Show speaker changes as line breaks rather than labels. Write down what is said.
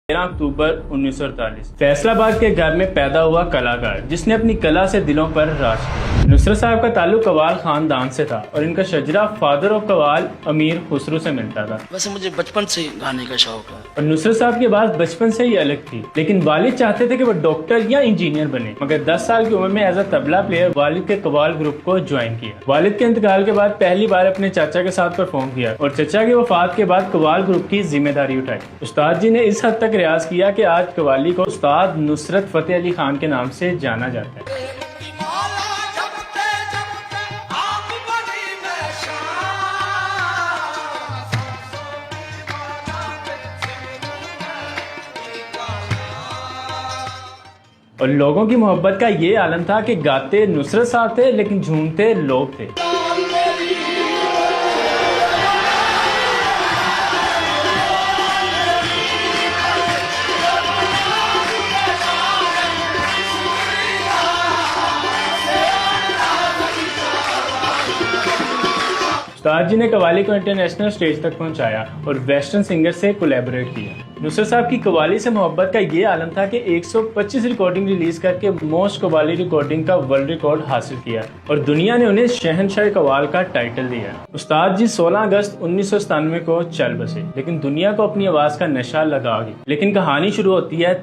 13 अक्टूबर 1948 फैसलाबाद के घर में पैदा हुआ कलाकार जिसने अपनी कला से दिलों पर राज किया। नुसरत साहब का ताल्लुक कवाल खानदान से था और इनका शजरा फादर ऑफ कवाल अमीर खुसरो से मिलता था।
वैसे मुझे बचपन से गाने का शौक है
और नुसरत साहब की बात बचपन से ही अलग थी, लेकिन वालिद चाहते थे कि वो डॉक्टर या इंजीनियर बने, मगर 10 साल की उम्र में एज अ तबला प्लेयर वालिद के कवाल ग्रुप को ज्वाइन किया। वालिद के इंतकाल के बाद पहली बार अपने चाचा के साथ परफॉर्म किया और चाचा की वफात के बाद कवाल ग्रुप की जिम्मेदारी उठाई। उस्ताद जी ने इस हद तक रियाज किया कि आज कवाली को उस्ताद नुसरत फतेह अली खान के नाम से जाना जाता है। और लोगों की मोहब्बत का ये आलम था कि गाते नुसरत साहब थे लेकिन झूमते लोग थे। उस्ताद जी ने कवाली को इंटरनेशनल स्टेज तक पहुंचाया और वेस्टर्न सिंगर से कोलैबोरेट किया। नुसरत साहब की कवाली से मोहब्बत का ये आलम था कि 125 रिकॉर्डिंग रिलीज करके मोस्ट कवाली रिकॉर्डिंग का वर्ल्ड रिकॉर्ड हासिल किया और दुनिया ने उन्हें शहनशाह कवाल का टाइटल दिया। उस्ताद जी 16 अगस्त 1997 को चल बसे, लेकिन दुनिया को अपनी आवाज का नशा लगा गई। लेकिन कहानी शुरू होती है